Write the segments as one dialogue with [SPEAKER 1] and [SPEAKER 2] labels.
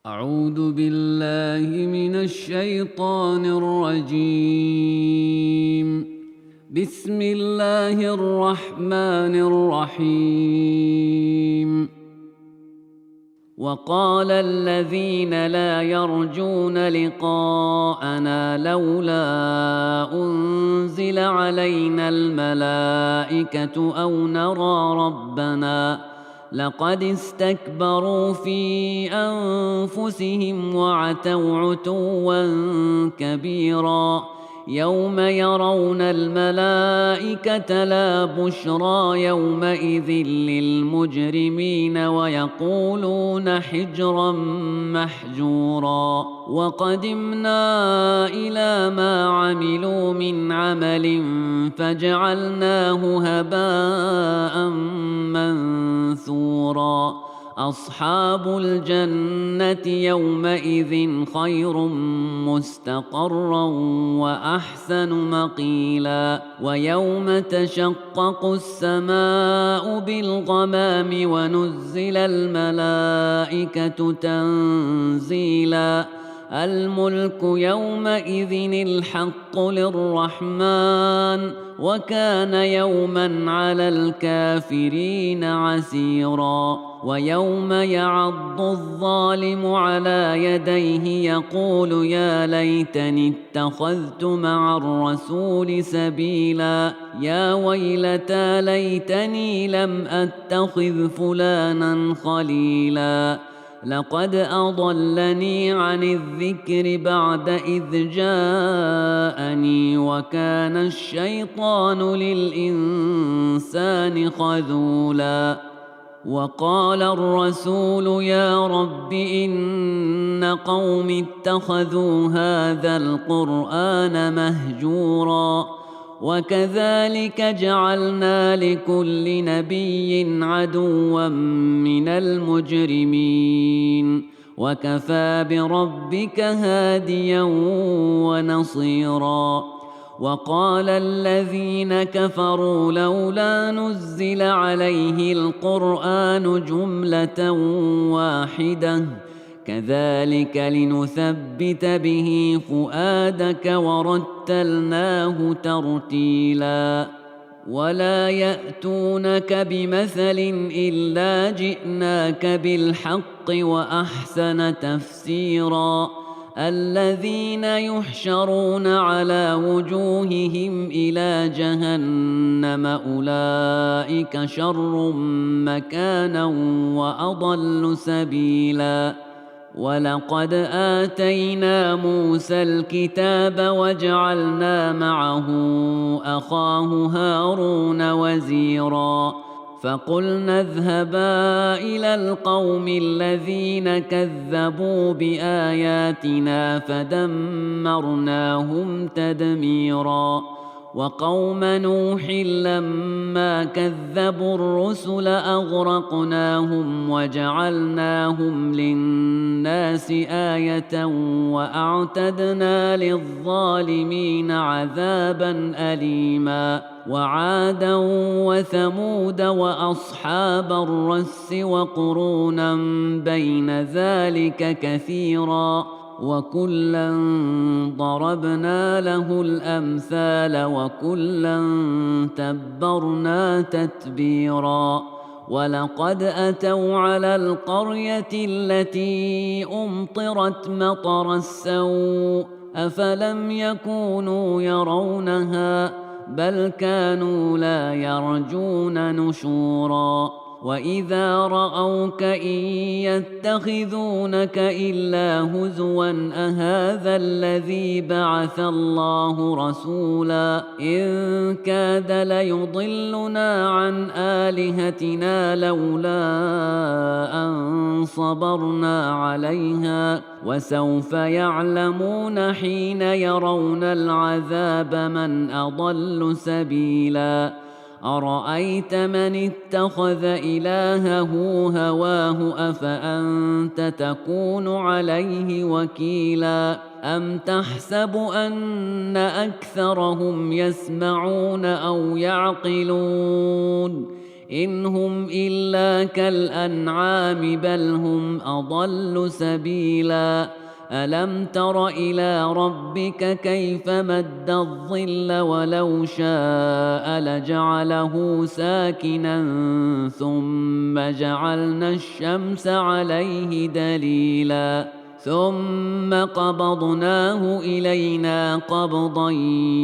[SPEAKER 1] أعوذ بالله من الشيطان الرجيم. بسم الله الرحمن الرحيم. وقال الذين لا يرجون لقاءنا لولا أنزل علينا الملائكة أو نرى ربنا لقد استكبروا في أنفسهم وعتوا عتوا كبيرا. يوم يرون الملائكة لا بشرى يومئذ للمجرمين ويقولون حجرا محجورا. وقدمنا إلى ما عملوا من عمل فجعلناه هباء منثورا. أصحاب الجنة يومئذ خير مستقرا وأحسن مقيلا. ويوم تشقق السماء بالغمام ونزل الملائكة تنزيلا. الملك يومئذ الحق للرحمن وكان يوما على الكافرين عسيرا. ويوم يعض الظالم على يديه يقول يا ليتني اتخذت مع الرسول سبيلا. يا ويلتى ليتني لم أتخذ فلانا خليلا. لقد أضلني عن الذكر بعد إذ جاءني وكان الشيطان للإنسان خذولا. وقال الرسول يا رب إن قوم اتخذوا هذا القرآن مهجورا. وكذلك جعلنا لكل نبي عدوا من المجرمين وكفى بربك هاديا ونصيرا. وقال الذين كفروا لولا نزل عليه القرآن جملة واحدة كذلك لنثبت به فؤادك ورتلناه ترتيلا. ولا يأتونك بمثل إلا جئناك بالحق وأحسن تفسيرا. الذين يحشرون على وجوههم إلى جهنم أولئك شر مكانا وأضل سبيلا. ولقد آتينا موسى الكتاب وجعلنا معه أخاه هارون وزيرا. فقلنا اذهبا إلى القوم الذين كذبوا بآياتنا فدمرناهم تدميرا. وقوم نوح لما كذبوا الرسل أغرقناهم وجعلناهم للناس آية وأعتدنا للظالمين عذابا أليما. وعادا وثمود وأصحاب الرس وقرونا بين ذلك كثيرا. وكلا ضربنا له الأمثال وكلا تبرنا تتبيرا. ولقد أتوا على القرية التي أمطرت مطر السوء أفلم يكونوا يرونها بل كانوا لا يرجون نشورا. وإذا رأوك إن يتخذونك إلا هزوا أهذا الذي بعث الله رسولا. إن كاد ليضلنا عن آلهتنا لولا أن صبرنا عليها. وسوف يعلمون حين يرون العذاب من أضل سبيلا. أرأيت من اتخذ إلهه هواه أفأنت تكون عليه وكيلا. أم تحسب أن أكثرهم يسمعون أو يعقلون إن هم إلا كالأنعام بل هم أضل سبيلا ألم تر إلى ربك كيف مد الظل ولو شاء لجعله ساكنا ثم جعلنا الشمس عليه دليلا ثم قبضناه إلينا قبضا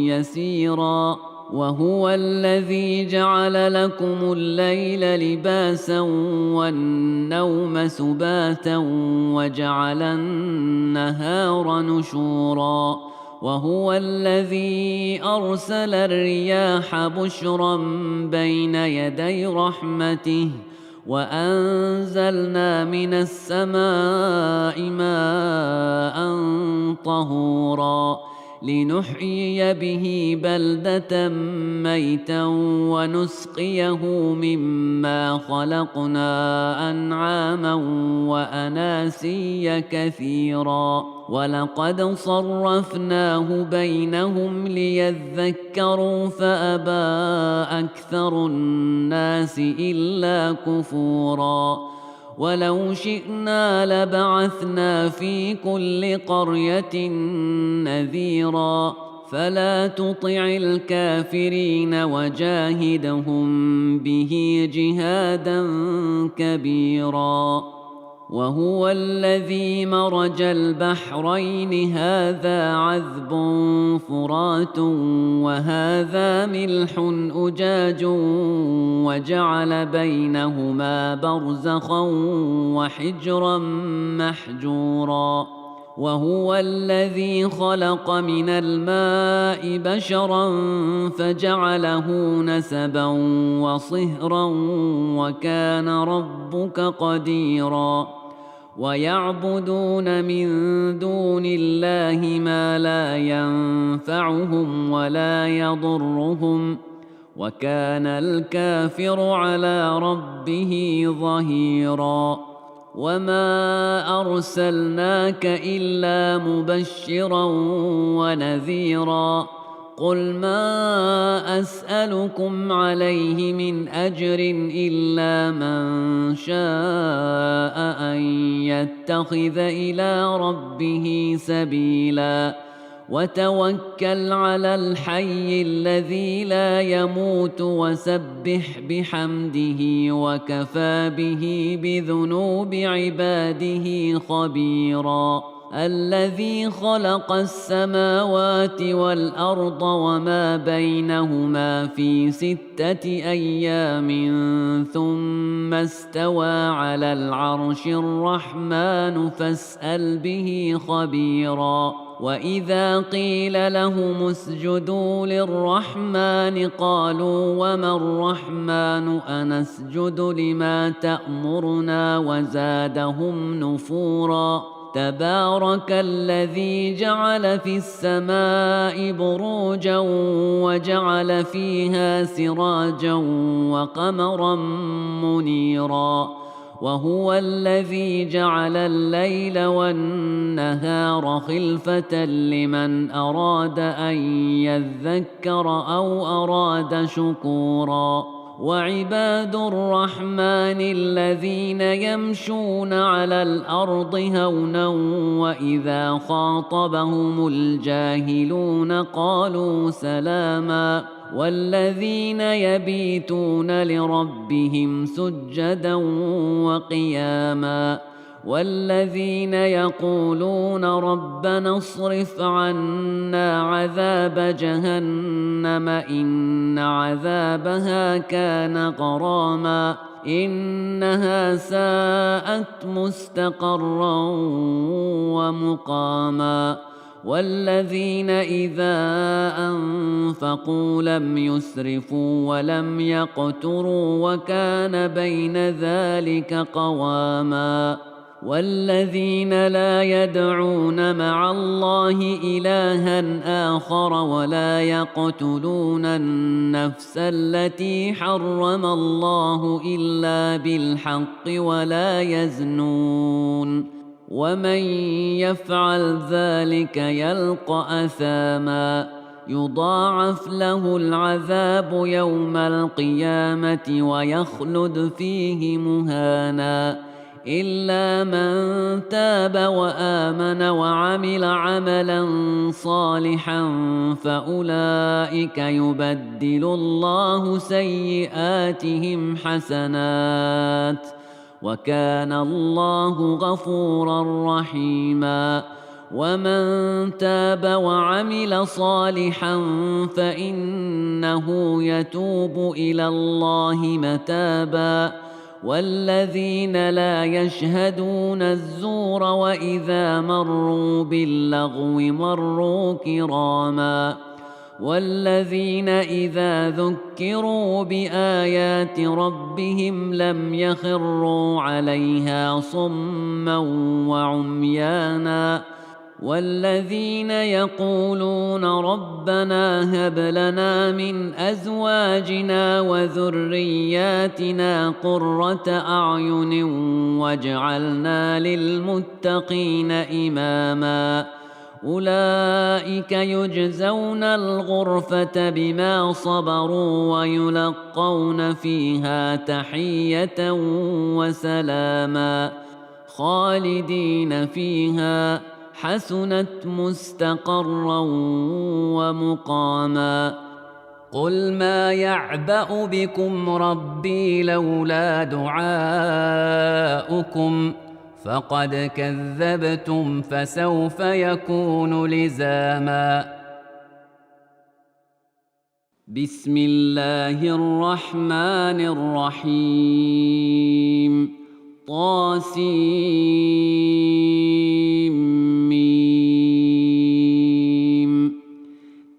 [SPEAKER 1] يسيرا وهو الذي جعل لكم الليل لباسا والنوم سباتا وجعل النهار نشورا وهو الذي أرسل الرياح بشرا بين يدي رحمته وأنزلنا من السماء ماء طهورا لنحيي به بلدة ميتا ونسقيه مما خلقنا أنعاما وأناسيا كثيرا ولقد صرفناه بينهم ليذكروا فأبى أكثر الناس إلا كفورا ولو شئنا لبعثنا في كل قرية نذيرا فلا تطع الكافرين وجاهدهم به جهادا كبيرا وهو الذي مرج البحرين هذا عذب فرات وهذا ملح أجاج وجعل بينهما برزخا وحجرا محجورا وهو الذي خلق من الماء بشرا فجعله نسبا وصهرا وكان ربك قديرا ويعبدون من دون الله ما لا ينفعهم ولا يضرهم وكان الكافر على ربه ظهيرا وما أرسلناك إلا مبشرا ونذيرا قل ما أسألكم عليه من أجر إلا من شاء أن يتخذ إلى ربه سبيلا وتوكل على الحي الذي لا يموت وسبح بحمده وكفى به بذنوب عباده خبيرا الذي خلق السماوات والأرض وما بينهما في 6 أيام ثم استوى على العرش الرحمن فاسأل به خبيرا وإذا قيل لهم اسجدوا للرحمن قالوا وما الرحمن أنسجد لما تأمرنا وزادهم نفورا تبارك الذي جعل في السماء بروجا وجعل فيها سراجا وقمرا منيرا وهو الذي جعل الليل والنهار خلفة لمن أراد أن يذكر أو أراد شكورا وعباد الرحمن الذين يمشون على الأرض هونا وإذا خاطبهم الجاهلون قالوا سلاما والذين يبيتون لربهم سجدا وقياما والذين يقولون ربنا اصرف عنا عذاب جهنم إن عذابها كان غراما إنها ساءت مستقرا ومقاما والذين إذا أنفقوا لم يسرفوا ولم يقتروا وكان بين ذلك قواما والذين لا يدعون مع الله إلها آخر ولا يقتلون النفس التي حرم الله إلا بالحق ولا يزنون ومن يفعل ذلك يلقى أثاما يضاعف له العذاب يوم القيامة ويخلد فيه مهانا إلا من تاب وآمن وعمل عملا صالحا فأولئك يبدل الله سيئاتهم حسنات وكان الله غفورا رحيما ومن تاب وعمل صالحا فإنه يتوب إلى الله متابا والذين لا يشهدون الزور وإذا مروا باللغو مروا كراما والذين إذا ذكروا بآيات ربهم لم يخروا عليها صما وعميانا والذين يقولون ربنا هب لنا من أزواجنا وذرياتنا قرة أعين واجعلنا للمتقين إماما أولئك يجزون الغرفة بما صبروا ويلقون فيها تحية وسلاما خالدين فيها حسنت مستقرا ومقاما قل ما يعبأ بكم ربي لولا دعاؤكم فقد كذبتم فسوف يكون لزاما بسم الله الرحمن الرحيم طاسيم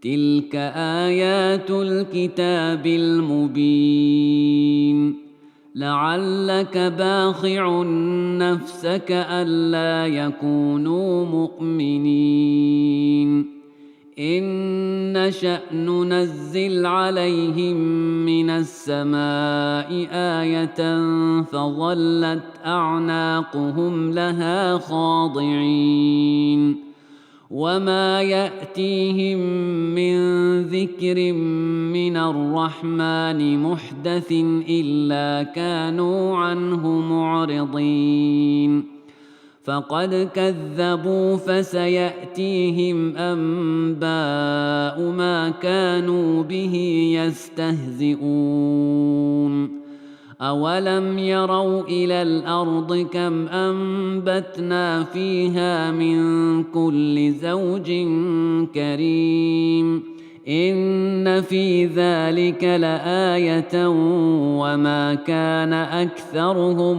[SPEAKER 1] تلك آيات الكتاب المبين لعلك باخع نفسك ألا يكونوا مؤمنين إن نشأ ننزل عليهم من السماء آية فظلت أعناقهم لها خاضعين وما يأتيهم من ذكر من الرحمن محدث إلا كانوا عنه معرضين فقد كذبوا فسيأتيهم أنباء ما كانوا به يستهزئون أولم يروا إلى الأرض كم أنبتنا فيها من كل زوج كريم إن في ذلك لآية وما كان أكثرهم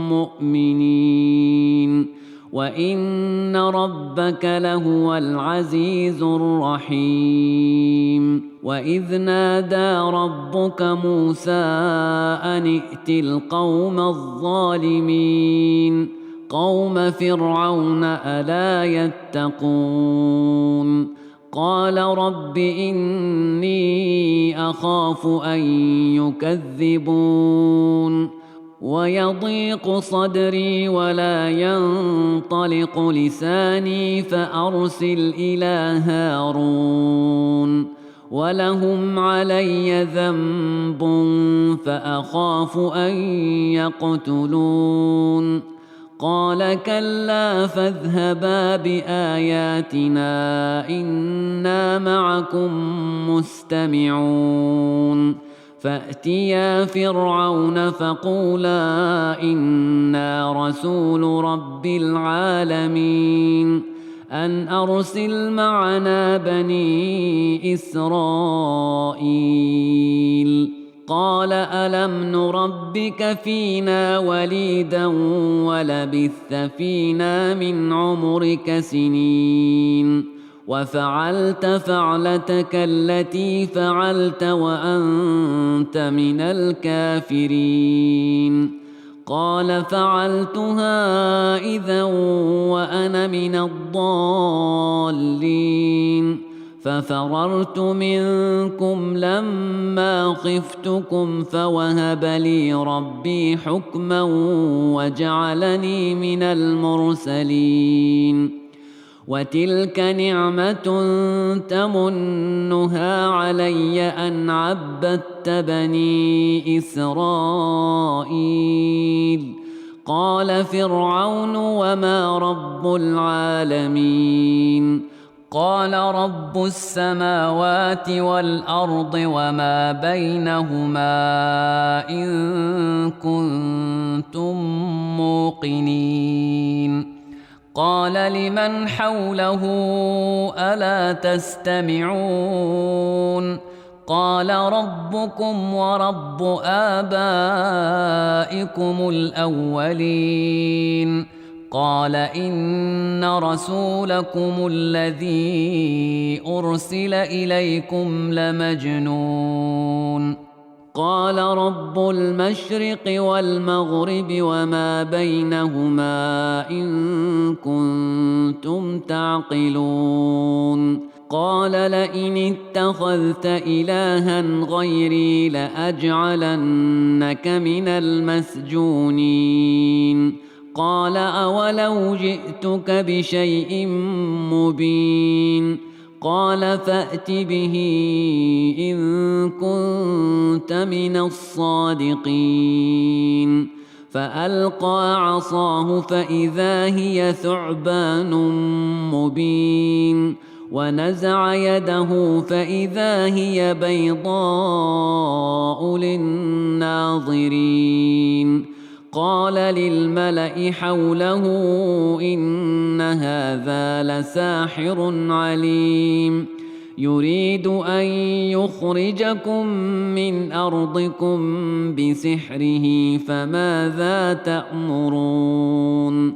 [SPEAKER 1] مؤمنين وإن ربك لهو العزيز الرحيم وإذ نادى ربك موسى أن ائت القوم الظالمين قوم فرعون ألا يتقون قال رب إني أخاف أن يكذبون ويضيق صدري ولا ينطلق لساني فأرسل إلى هارون ولهم علي ذنب فأخاف أن يقتلون قال كلا فاذهبا بآياتنا إنا معكم مستمعون فأتيا فرعون فقولا إنا رسول رب العالمين أن أرسل معنا بني إسرائيل قال ألم نربك فينا وليدا ولبثت فينا من عمرك سنين وفعلت فعلتك التي فعلت وأنت من الكافرين قال فعلتها إذا وأنا من الضالين ففررت منكم لما خفتكم فوهب لي ربي حكما وجعلني من المرسلين وتلك نعمة تمنها علي أن عبدت بني إسرائيل. قال فرعون وما رب العالمين؟ قال رب السماوات والأرض وما بينهما إن كنتم موقنين. قال لمن حوله ألا تستمعون؟ قال ربكم ورب آبائكم الأولين. قال إن رسولكم الذي أرسل إليكم لمجنون. قال رب المشرق والمغرب وما بينهما إن كنتم تعقلون. قال لئن اتخذت إلها غيري لأجعلنك من المسجونين. قال أولو جئتك بشيء مبين؟ قال فأت به إن كنت من الصادقين. فألقى عصاه فإذا هي ثعبان مبين، ونزع يده فإذا هي بيضاء للناظرين. قال للملأ حوله إن هذا لساحر عليم، يريد أن يخرجكم من أرضكم بسحره فماذا تأمرون؟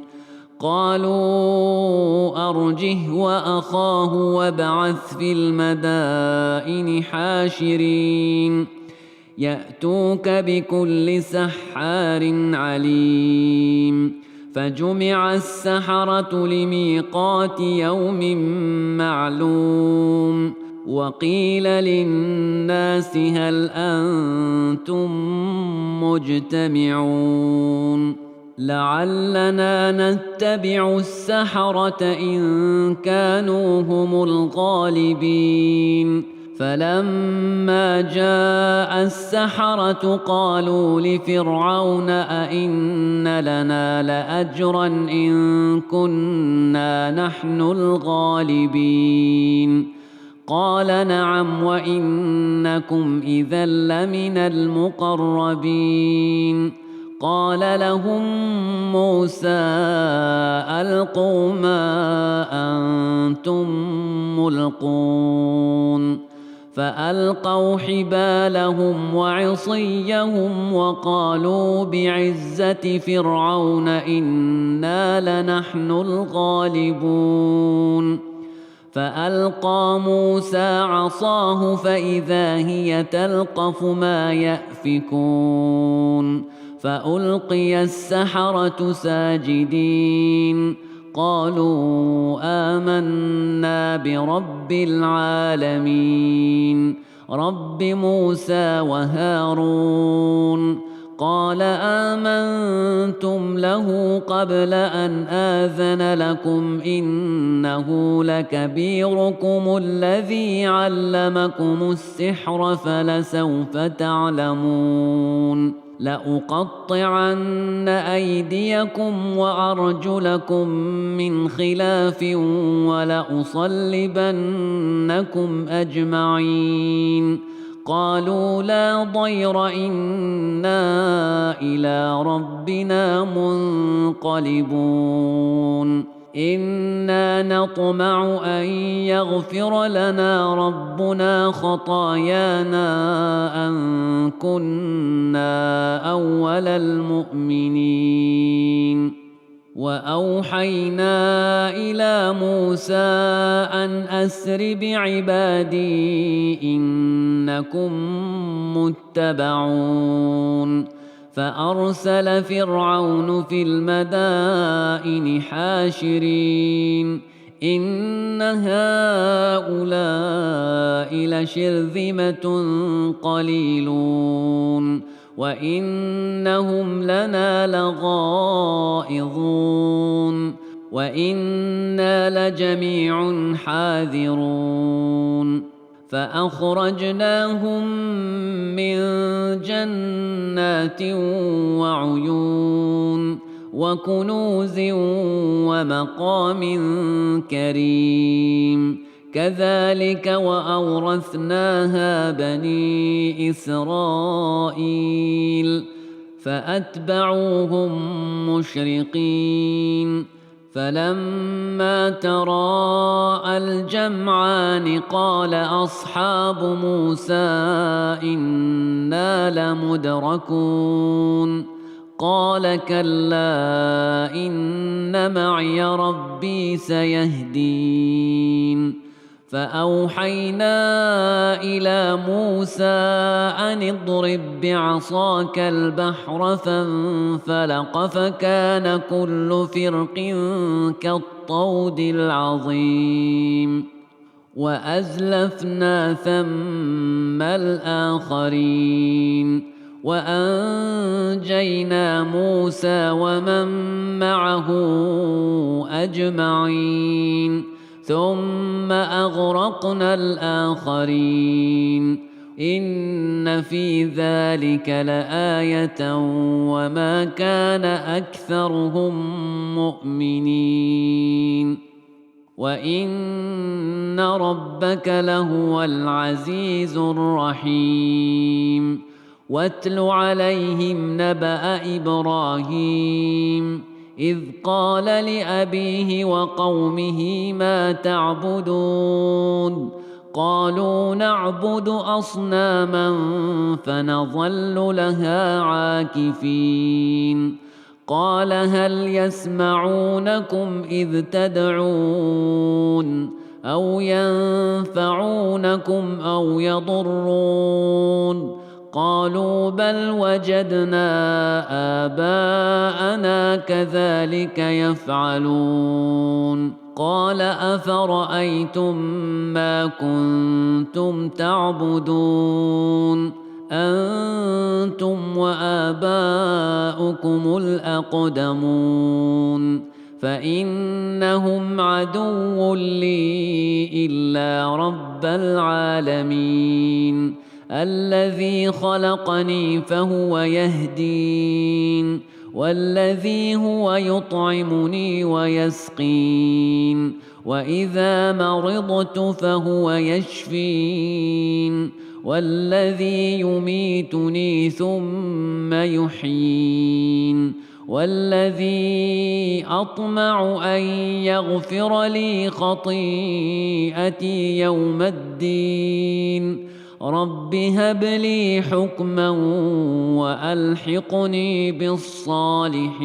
[SPEAKER 1] قالوا أرجه وأخاه وابعث في المدائن حاشرين يأتوك بكل سحار عليم. فجمع السحرة لميقات يوم معلوم. وقيل للناس هل أنتم مجتمعون؟ لعلنا نتبع السحرة إن كانوا هم الغالبين. فلما جاء السحرة قالوا لفرعون أئن لنا لأجرا إن كنا نحن الغالبين؟ قال نعم وإنكم إذا لمن المقربين. قال لهم موسى ألقوا ما أنتم ملقون. فألقوا حبالهم وعصيهم وقالوا بعزة فرعون إنا لنحن الغالبون. فألقى موسى عصاه فإذا هي تلقف ما يأفكون. فألقي السحرة ساجدين قالوا آمنا برب العالمين رب موسى وهارون. قال آمنتم له قبل أن آذن لكم إنه لكبيركم الذي علمكم السحر فلسوف تعلمون. لأقطعن أيديكم وأرجلكم من خلاف ولأصلبنكم أجمعين. قالوا لا ضير إنا إلى ربنا منقلبون. إنا نطمع أن يغفر لنا ربنا خطايانا أن كنا أول المؤمنين. وأوحينا إلى موسى أن أسر بعبادي إنكم متبعون. فأرسل فرعون في المدائن حاشرين إن هؤلاء لشرذمة قليلون وإنهم لنا لغائظون. وإنا لجميع حاذرون فأخرجناهم من جنات وعيون وكنوز ومقام كريم كذلك وأورثناها بني إسرائيل فأتبعوهم مشرقين فلما تراءى الجمعان قال أصحاب موسى إنا لمدركون قال كلا إن معي ربي سيهدين فأوحينا إلى موسى أن اضرب بعصاك البحر فانفلق فكان كل فرق كالطود العظيم وأزلفنا ثم الآخرين وأنجينا موسى ومن معه أجمعين ثم أغرقنا الآخرين إن في ذلك لآية وما كان أكثرهم مؤمنين وإن ربك لهو العزيز الرحيم واتل عليهم نبأ إبراهيم إذ قال لأبيه وقومه ما تعبدون قالوا نعبد أصناما فنظل لها عاكفين قال هل يسمعونكم إذ تدعون أو ينفعونكم أو يضرون قالوا بل وجدنا آباءنا كذلك يفعلون قال أفرأيتم ما كنتم تعبدون أنتم وآباؤكم الأقدمون فإنهم عدو لي إلا رب العالمين الذي خلقني فهو يهدين والذي هو يطعمني ويسقين وإذا مرضت فهو يشفين والذي يميتني ثم يحيين والذي أطمع أن يغفر لي خطيئتي يوم الدين رب هب لي حكما وألحقني بالصالحين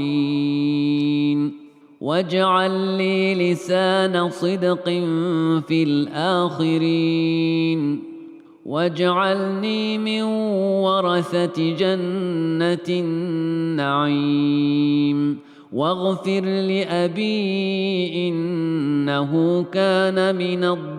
[SPEAKER 1] واجعل لي لسان صدق في الآخرين واجعلني من ورثة جنة النعيم واغفر لأبي إنه كان من الضالين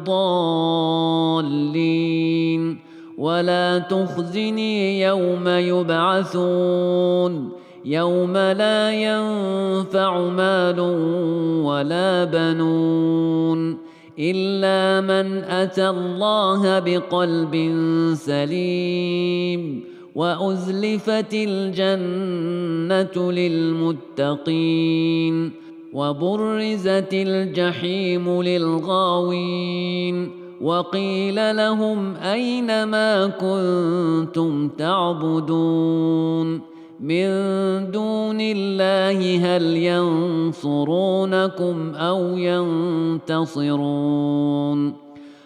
[SPEAKER 1] ولا تخزني يوم يبعثون يوم لا ينفع مال ولا بنون إلا من أتى الله بقلب سليم وأزلفت الجنة للمتقين وبرزت الجحيم للغاوين وقيل لهم أين ما كنتم تعبدون من دون الله هل ينصرونكم أو ينتصرون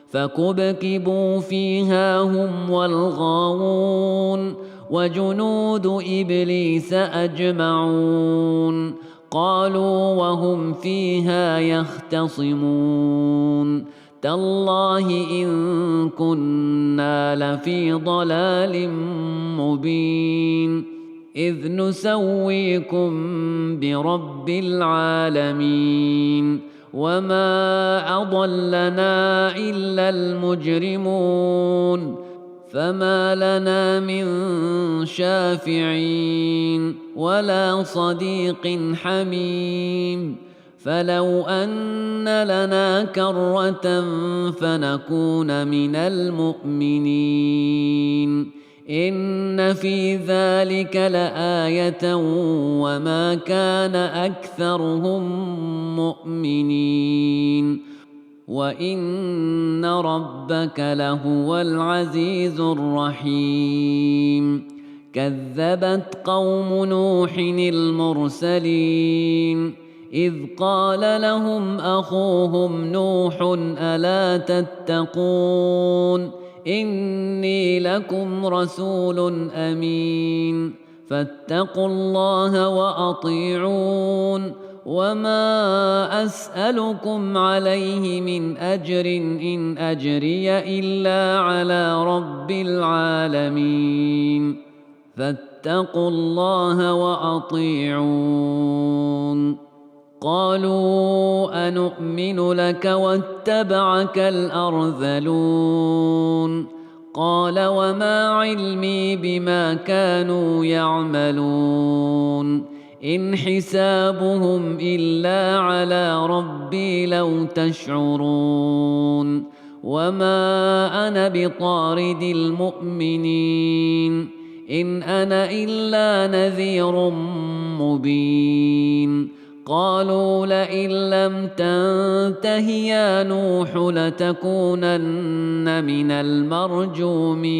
[SPEAKER 1] فكبكبوا فيها هم والغاوون وجنود إبليس أجمعون قالوا وهم فيها يختصمون تالله إن كنا لفي ضلال مبين إذ نسويكم برب العالمين وما أضلنا إلا المجرمون فما لنا من شافعين ولا صديق حميم فلو أن لنا كرة فنكون من المؤمنين إن في ذلك لآية وما كان أكثرهم مؤمنين وإن ربك لهو العزيز الرحيم كذبت قوم نوح المرسلين إذ قال لهم أخوهم نوح ألا تتقون إني لكم رسول أمين فاتقوا الله وأطيعون وما أسألكم عليه من أجر إن أجري إلا على رب العالمين فاتقوا الله وأطيعون قالوا أنؤمن لك واتبعك الأرذلون قال وما علمي بما كانوا يعملون إن حسابهم إلا على ربي لو تشعرون وما أنا بطارد المؤمنين إن أنا إلا نذير مبين قالوا لئن لم تنته يا نوح لتكونن من المرجومين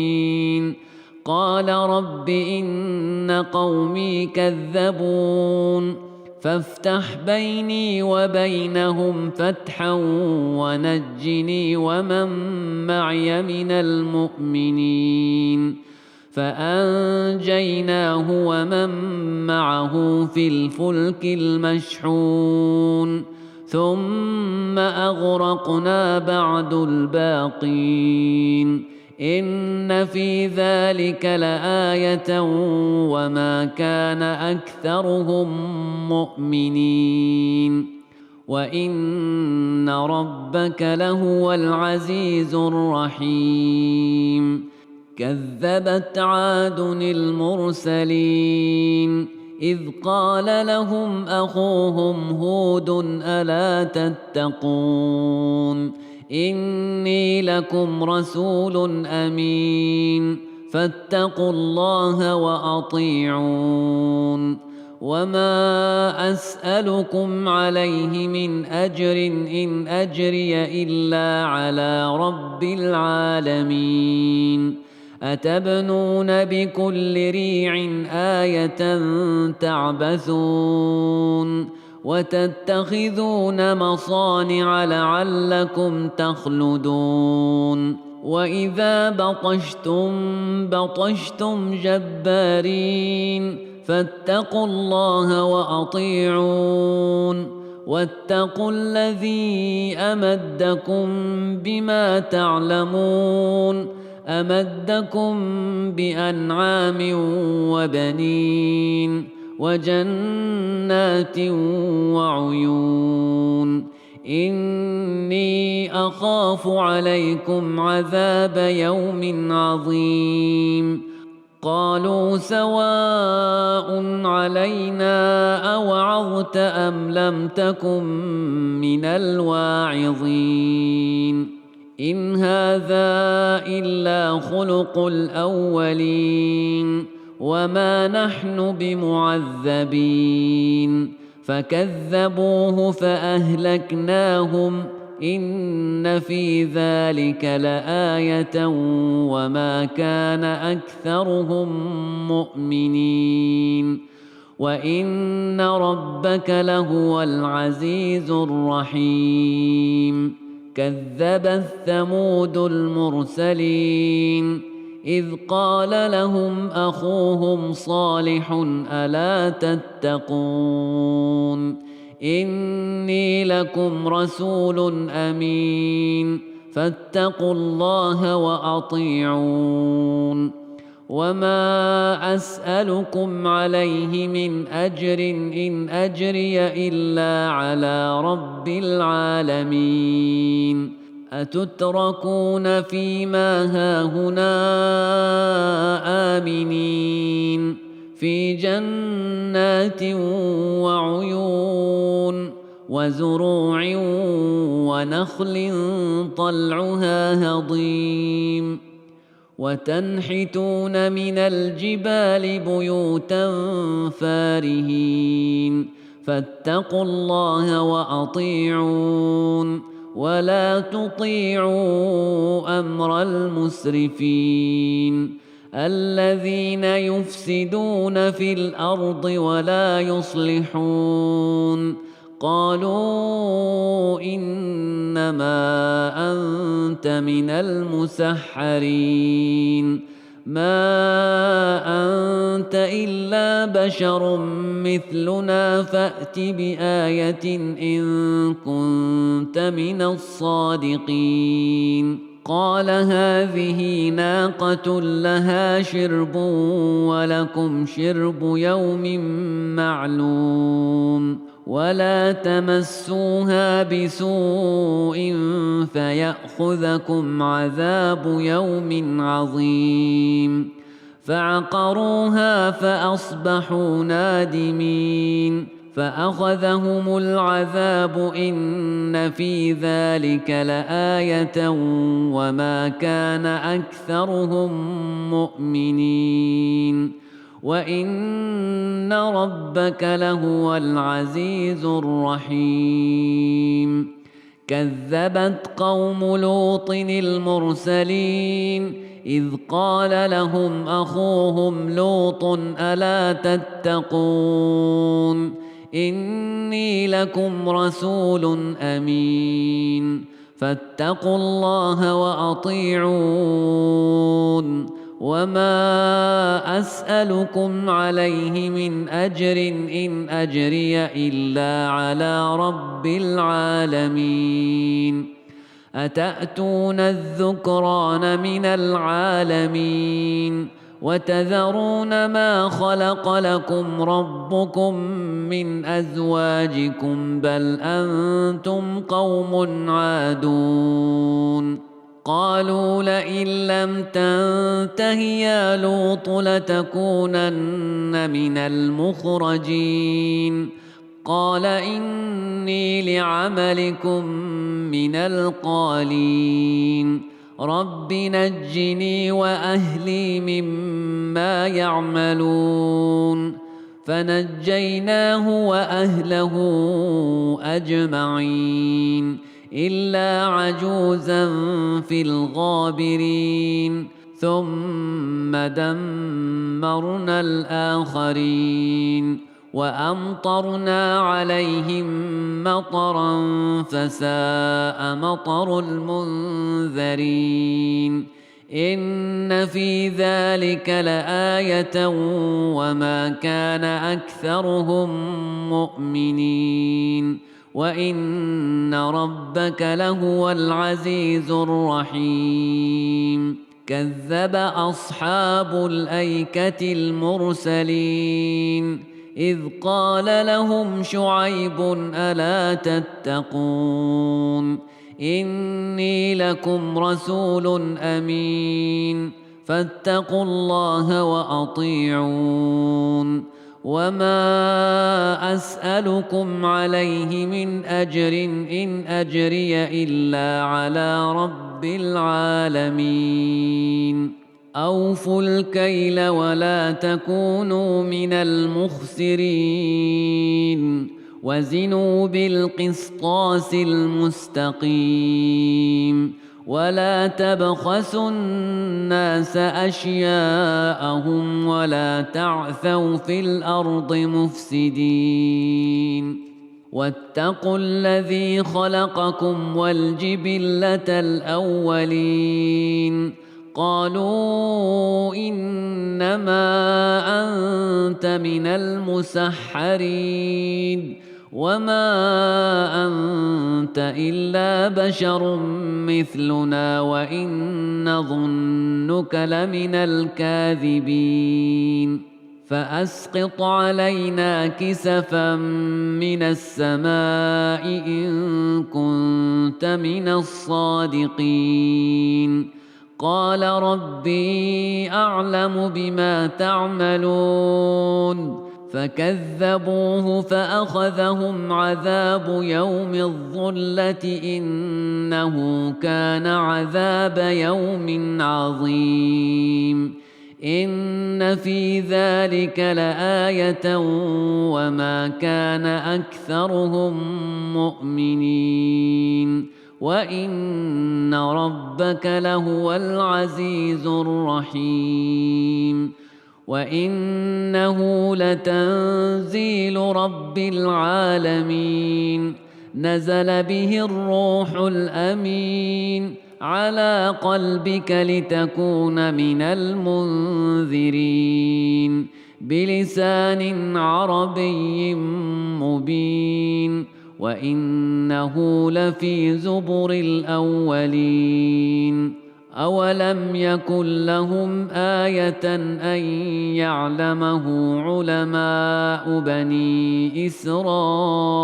[SPEAKER 1] قال رب إن قومي كذبون فافتح بيني وبينهم فتحا ونجني ومن معي من المؤمنين فأنجيناه ومن معه في الفلك المشحون ثم أغرقنا بعد الباقين إن في ذلك لآية وما كان أكثرهم مؤمنين وإن ربك لهو العزيز الرحيم كذبت عاد المرسلين إذ قال لهم أخوهم هود ألا تتقون إني لكم رسول أمين فاتقوا الله وأطيعون وما أسألكم عليه من أجر إن أجري إلا على رب العالمين أتبنون بكل ريع آية تعبثون وتتخذون مصانع لعلكم تخلدون وإذا بطشتم جبارين فاتقوا الله وأطيعون واتقوا الذي أمدكم بما تعلمون أمدكم بأنعام وبنين وجنات وعيون إني أخاف عليكم عذاب يوم عظيم قالوا سواء علينا أوعظت أم لم تكن من الواعظين إن هذا إلا خلق الأولين وما نحن بمعذبين فكذبوه فأهلكناهم إن في ذلك لآية وما كان أكثرهم مؤمنين وإن ربك لهو العزيز الرحيم كذبت ثمود المرسلين إذ قال لهم أخوهم صالح ألا تتقون إني لكم رسول أمين فاتقوا الله وأطيعون وما أسألكم عليه من أجر إن أجري إلا على رب العالمين أتتركون فيما هاهنا آمنين في جنات وعيون وزروع ونخل طلعها هضيم وتنحتون من الجبال بيوتا فارهين فاتقوا الله وأطيعون ولا تطيعوا أمر المسرفين الذين يفسدون في الأرض ولا يصلحون قالوا إنما أنت من المسحرين ما أنت إلا بشر مثلنا فأت بآية إن كنت من الصادقين قال هذه ناقة لها شرب ولكم شرب يوم معلوم ولا تمسوها بسوء فيأخذكم عذاب يوم عظيم فعقروها فأصبحوا نادمين فأخذهم العذاب إن في ذلك لآية وما كان أكثرهم مؤمنين وإن ربك لهو العزيز الرحيم كذبت قوم لوط المرسلين إذ قال لهم أخوهم لوط ألا تتقون إني لكم رسول أمين فاتقوا الله وأطيعون وما أسألكم عليه من أجر إن أجري إلا على رب العالمين أتأتون الذكران من العالمين وتذرون ما خلق لكم ربكم من أزواجكم بل أنتم قوم عادون قالوا لئن لم تنته يا لوط لتكونن من المخرجين قال إني لعملكم من القالين رب نجني وأهلي مما يعملون فنجيناه وأهله أجمعين إلا عجوزا في الغابرين ثم دمرنا الآخرين وأمطرنا عليهم مطرا فساء مطر المنذرين إن في ذلك لآية وما كان أكثرهم مؤمنين وإن ربك لهو العزيز الرحيم كذب أصحاب الأيكة المرسلين إذ قال لهم شعيب ألا تتقون إني لكم رسول أمين فاتقوا الله وأطيعون وما أسألكم عليه من أجر إن أجري إلا على رب العالمين أوفوا الكيل ولا تكونوا من المخسرين وزنوا بالقسطاس المستقيم ولا تبخسوا الناس أشياءهم ولا تعثوا في الأرض مفسدين واتقوا الذي خلقكم والجبلة الأولين قالوا إنما أنت من المسحرين وما أنت إلا بشر مثلنا وإن نظنك لمن الكاذبين فأسقط علينا كسفا من السماء إن كنت من الصادقين قال ربي أعلم بما تعملون فكذبوه فأخذهم عذاب يوم الظلة إنه كان عذاب يوم عظيم إن في ذلك لآية وما كان أكثرهم مؤمنين وإن ربك لهو العزيز الرحيم وإنه لتنزيل رب العالمين نزل به الروح الأمين على قلبك لتكون من المنذرين بلسان عربي مبين وإنه لفي زبر الأولين أولم يكن لهم آية أن يعلمه علماء بني إسرائيل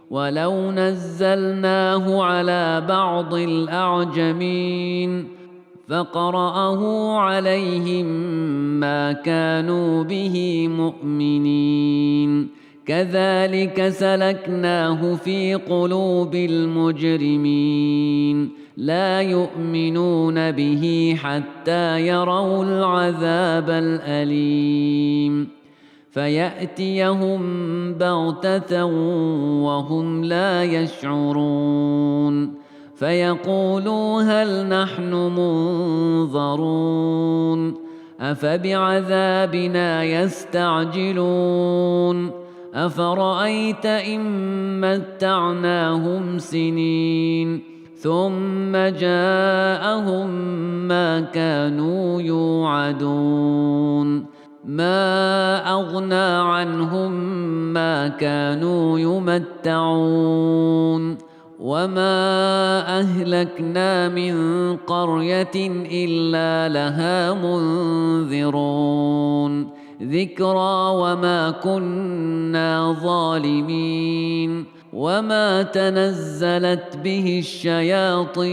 [SPEAKER 1] ولو نزلناه على بعض الأعجمين فقرأه عليهم ما كانوا به مؤمنين كذلك سلكناه في قلوب المجرمين لا يؤمنون به حتى يروا العذاب الأليم فيأتيهم بغتة وهم لا يشعرون فيقولوا هل نحن منظرون أفبعذابنا يستعجلون أفرأيت إن متعناهم سنين ثم جاءهم ما كانوا يوعدون ما أغنى عنهم ما كانوا يمتعون وما أهلكنا من قرية إلا لها منذرون ذكرى وما كنا ظالمين وما تنزلت به الشياطين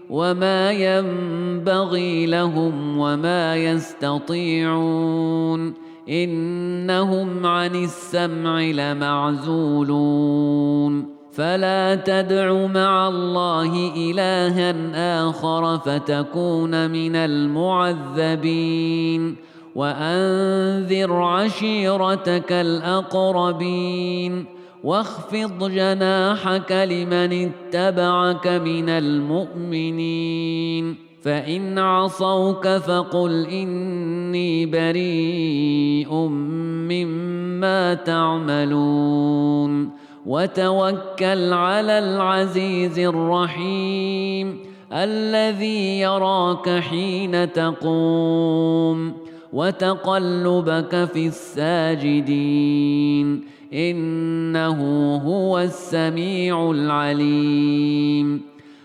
[SPEAKER 1] وما ينبغي لهم وما يستطيعون إنهم عن السمع لمعزولون فلا تدع مع الله إلها آخر فتكون من المعذبين وأنذر عشيرتك الأقربين واخفض جناحك لمن اتبعك من المؤمنين فإن عصوك فقل إني بريء مما تعملون وتوكل على العزيز الرحيم الذي يراك حين تقوم وتقلبك في الساجدين إنه هو السميع العليم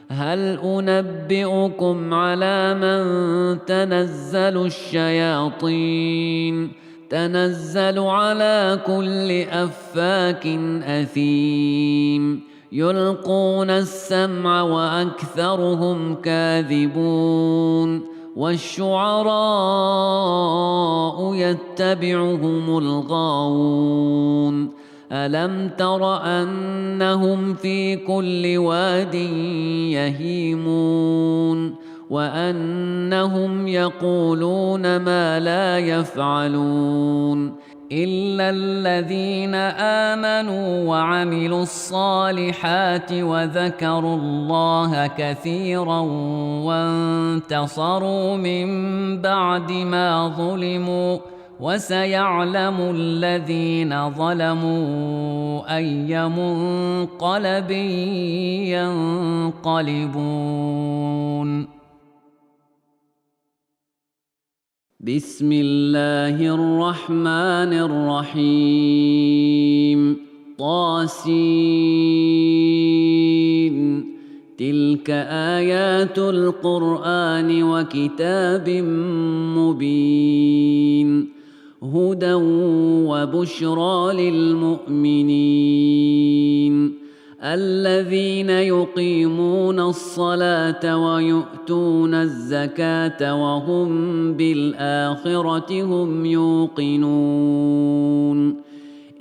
[SPEAKER 1] هل أنبئكم على من تنزل الشياطين تنزل على كل أفاك أثيم يلقون السمع وأكثرهم كاذبون والشعراء يتبعهم الغاوون ألم تر أنهم في كل واد يهيمون وأنهم يقولون ما لا يفعلون إلا الذين آمنوا وعملوا الصالحات وذكروا الله كثيرا وانتصروا من بعد ما ظلموا وسيعلم الذين ظلموا أي منقلب ينقلبون بسم الله الرحمن الرحيم طاسين تلك آيات القرآن وكتاب مبين هدى وبشرى للمؤمنين الذين يقيمون الصلاة ويؤتون الزكاة وهم بالآخرة هم يوقنون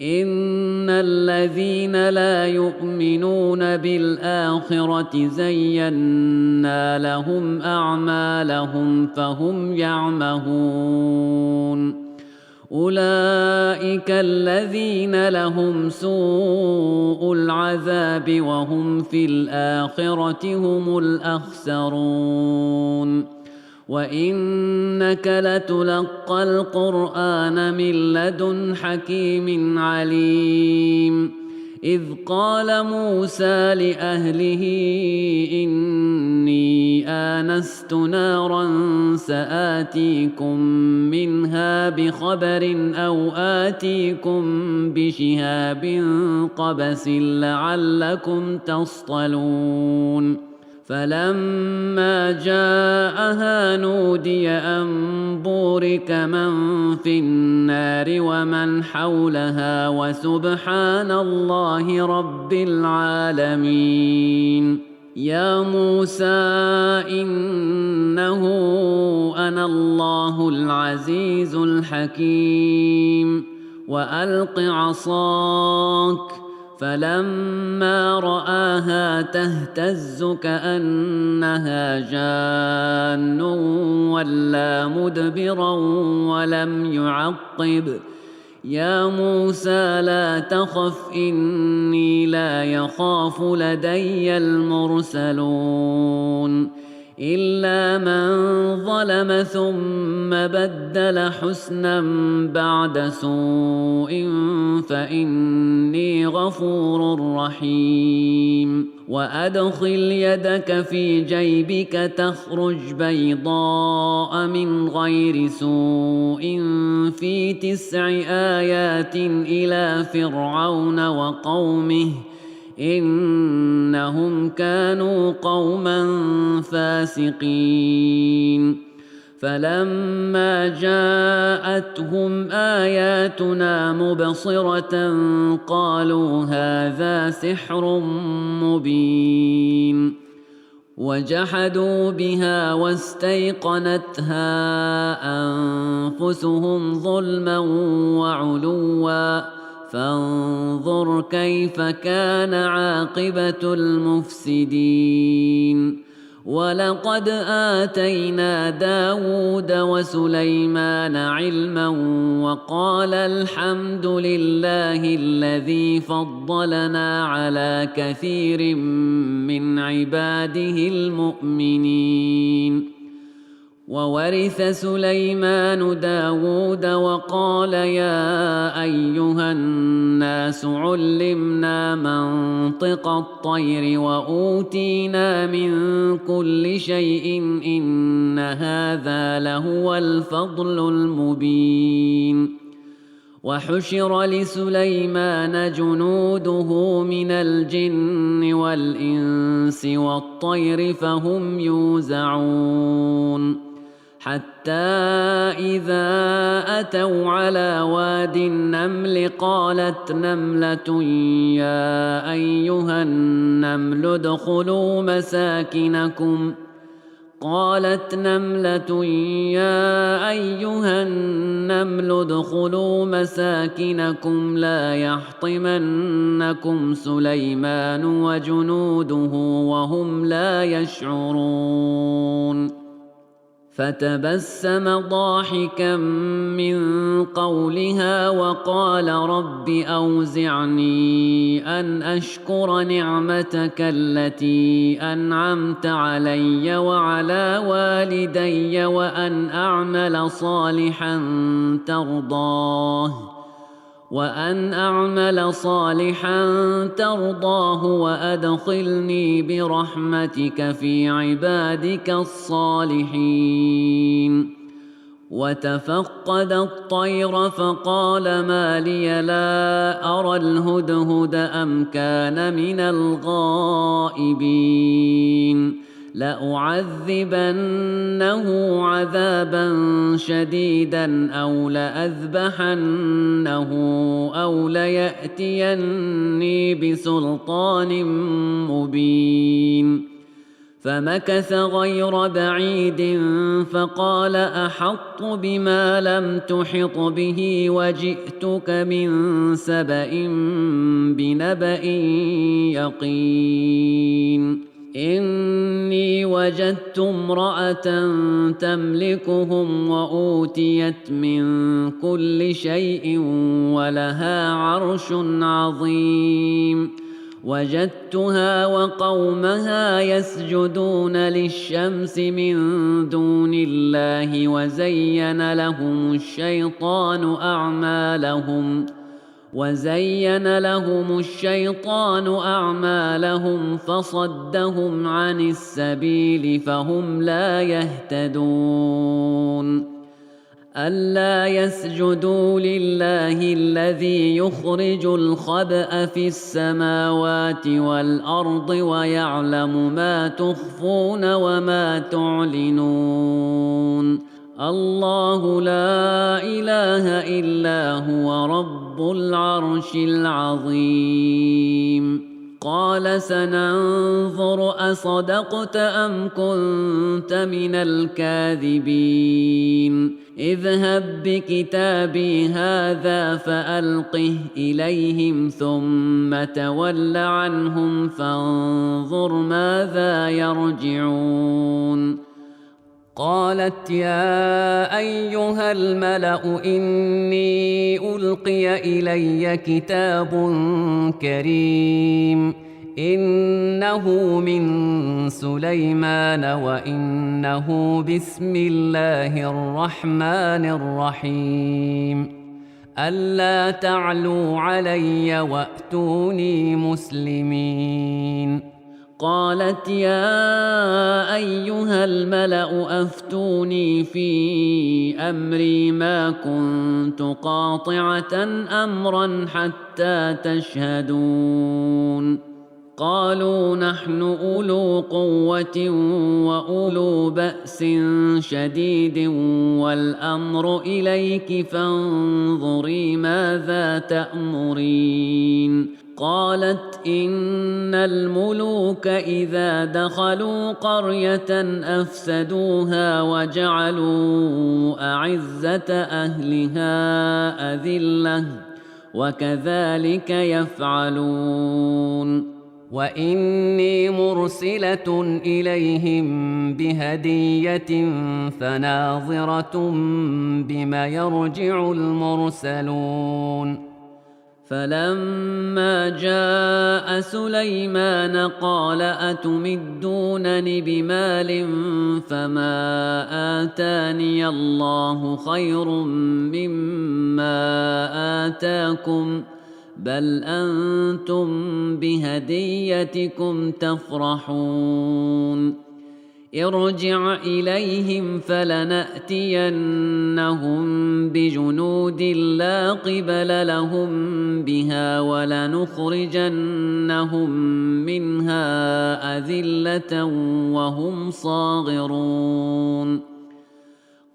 [SPEAKER 1] إن الذين لا يؤمنون بالآخرة زينا لهم أعمالهم فهم يعمهون أولئك الذين لهم سوء العذاب وهم في الآخرة هم الأخسرون وإنك لتلقى القرآن من لدن حكيم عليم إذ قال موسى لأهله إني آنست نارا سآتيكم منها بخبر أو آتيكم بشهاب قبس لعلكم تصطلون فلما جاءها نودي أن بورك من في النار ومن حولها وسبحان الله رب العالمين يا موسى إنه أنا الله العزيز الحكيم وألق عصاك فلما رآها تهتز كأنها جان ولا مدبرا ولم يعقب يا موسى لا تخف إني لا يخاف لدي المرسلون إلا من ظلم ثم بدل حسنا بعد سوء فإني غفور رحيم وأدخل يدك في جيبك تخرج بيضاء من غير سوء في 9 آيات إلى فرعون وقومه إنهم كانوا قوما فاسقين فلما جاءتهم آياتنا مبصرة قالوا هذا سحر مبين وجحدوا بها واستيقنتها أنفسهم ظلما وعلوا فانظر كيف كان عاقبة المفسدين ولقد آتينا داود وسليمان علما وقال الحمد لله الذي فضلنا على كثير من عباده المؤمنين وورث سليمان داود وقال يا أيها الناس علمنا منطق الطير وأوتينا من كل شيء إن هذا لهو الفضل المبين وحشر لسليمان جنوده من الجن والإنس والطير فهم يوزعون حتى إذا أتوا على واد النمل قالت نملة يا أيها النمل ادخلوا مساكنكم لا يحطمنكم سليمان وجنوده وهم لا يشعرون فتبسم ضاحكا من قولها وقال رب أوزعني أن أشكر نعمتك التي أنعمت علي وعلى والدي وأن أعمل صالحا ترضاه وأدخلني برحمتك في عبادك الصالحين وتفقد الطير فقال ما لي لا أرى الهدهد أم كان من الغائبين لأعذبنه عذابا شديدا أو لأذبحنه أو ليأتيني بسلطان مبين. فمكث غير بعيد فقال أحطت بما لم تحط به وجئتك من سبأ بنبأ يقين. إني وجدت امرأة تملكهم وأوتيت من كل شيء ولها عرش عظيم. وجدتها وقومها يسجدون للشمس من دون الله وزين لهم الشيطان أعمالهم فصدهم عن السبيل فهم لا يهتدون. ألا يسجدوا لله الذي يخرج الخبأ في السماوات والأرض ويعلم ما تخفون وما تعلنون. الله لا إله إلا هو رب العرش العظيم. قال سننظر أصدقت أم كنت من الكاذبين. اذهب بكتابي هذا فألقه إليهم ثم تول عنهم فانظر ماذا يرجعون. قالت يا أيها الملأ إني ألقي إلي كتاب كريم إنه من سليمان وإنه بسم الله الرحمن الرحيم ألا تعلوا علي وأتوني مسلمين. قالت يا أيها الملأ أفتوني في أمري ما كنت قاطعة أمرا حتى تشهدون. قالوا نحن أولو قوة وأولو بأس شديد والأمر إليك فانظري ماذا تأمرين. قالت إن الملوك إذا دخلوا قرية أفسدوها وجعلوا أعزة أهلها أذلة وكذلك يفعلون. وإني مرسلة إليهم بهدية فناظرة بما يرجع المرسلون. فلما جاء سليمان قال أتمدونني بمال فما آتاني الله خير مما آتاكم بل أنتم بهديتكم تفرحون. ارجع إليهم فلنأتينهم بجنود لا قبل لهم بها ولنخرجنهم منها أذلة وهم صاغرون.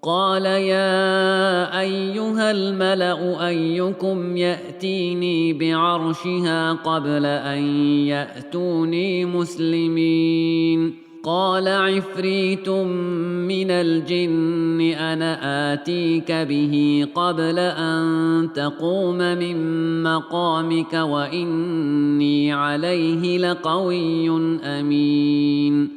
[SPEAKER 1] قال يا أيها الملأ أيكم يأتيني بعرشها قبل أن يأتوني مسلمين. قال عفريت من الجن أنا آتيك به قبل أن تقوم من مقامك وإني عليه لقوي أمين.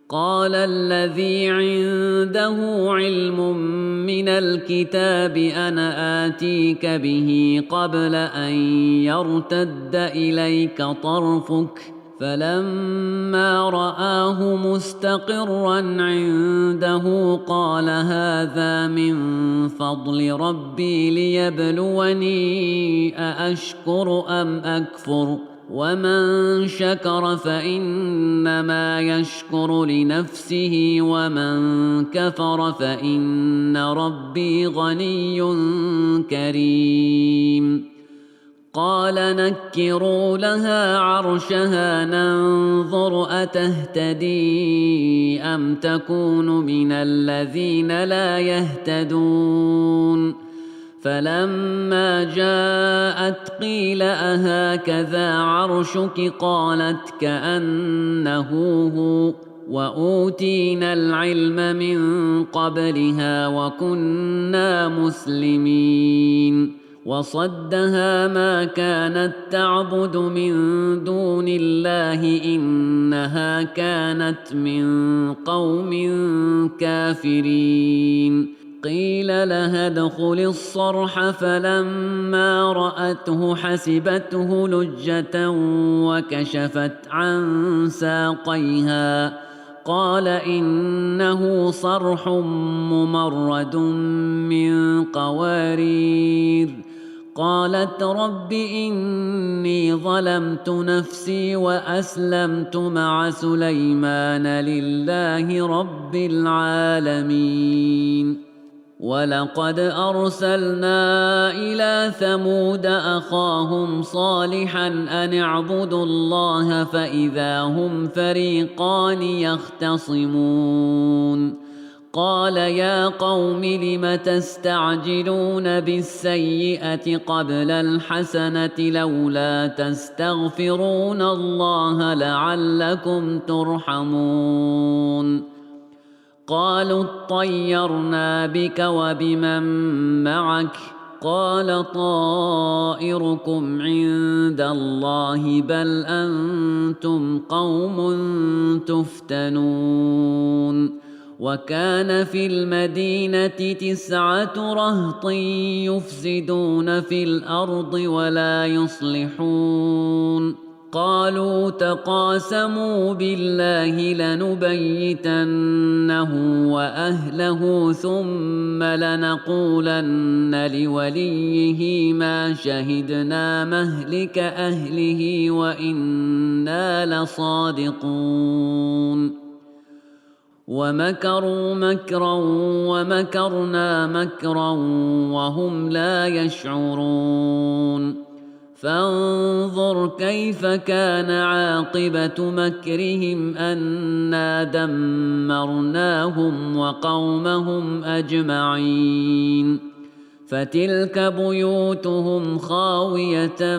[SPEAKER 1] قال الذي عنده علم من الكتاب أنا آتيك به قبل أن يرتد إليك طرفك فلما رآه مستقرا عنده قال هذا من فضل ربي ليبلوني أأشكر أم أكفر ومن شكر فإنما يشكر لنفسه ومن كفر فإن ربي غني كريم. قال نكروا لها عرشها ننظر أتهتدي أم تكون من الذين لا يهتدون فلما جاءت قيل أهكذا عرشك قالت كأنه هو وأوتينا العلم من قبلها وكنا مسلمين وصدها ما كانت تعبد من دون الله إنها كانت من قوم كافرين قيل لها ادخل الصرح فلما رأته حسبته لجة وكشفت عن ساقيها قال إنه صرح ممرد من قوارير قالت رب إني ظلمت نفسي وأسلمت مع سليمان لله رب العالمين ولقد أرسلنا إلى ثمود أخاهم صالحا أن اعبدوا الله فإذا هم فريقان يختصمون قال يا قوم لم تستعجلون بالسيئة قبل الحسنة لولا تستغفرون الله لعلكم ترحمون قالوا اطيرنا بك وبمن معك قال طائركم عند الله بل أنتم قوم تفتنون وكان في المدينة 9 رهط يفسدون في الأرض ولا يصلحون قالوا تقاسموا بالله لنبيتنه وأهله ثم لنقولن لوليه ما شهدنا مهلك أهله وإنا لصادقون ومكروا مكرا ومكرنا مكرا وهم لا يشعرون فانظر كيف كان عاقبة مكرهم أنا دمرناهم وقومهم أجمعين فتلك بيوتهم خاوية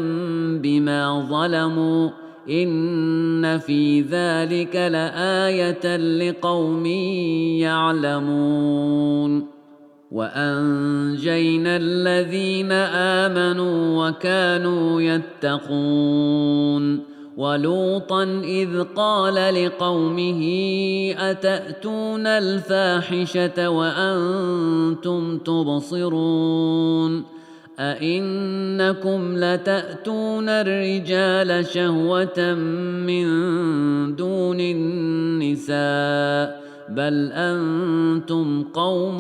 [SPEAKER 1] بما ظلموا إن في ذلك لآية لقوم يعلمون وأنجينا الذين آمنوا وكانوا يتقون ولوطا إذ قال لقومه أتأتون الفاحشة وأنتم تبصرون أئنكم لتأتون الرجال شهوة من دون النساء بل أنتم قوم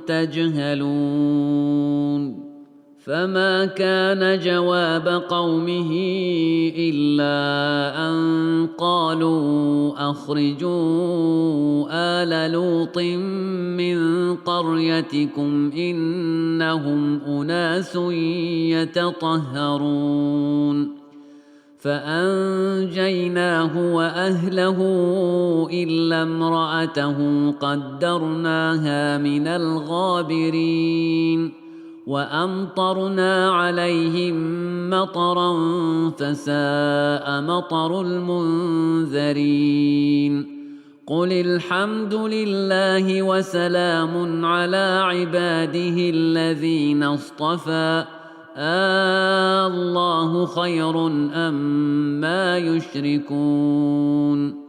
[SPEAKER 1] تجهلون فما كان جواب قومه إلا أن قالوا أخرجوا آل لوط من قريتكم إنهم أناس يتطهرون فأنجيناه وأهله إلا امرأته قدرناها من الغابرين وأمطرنا عليهم مطرا فساء مطر المنذرين قل الحمد لله وسلام على عباده الذين اصطفى الله خير أم ما يشركون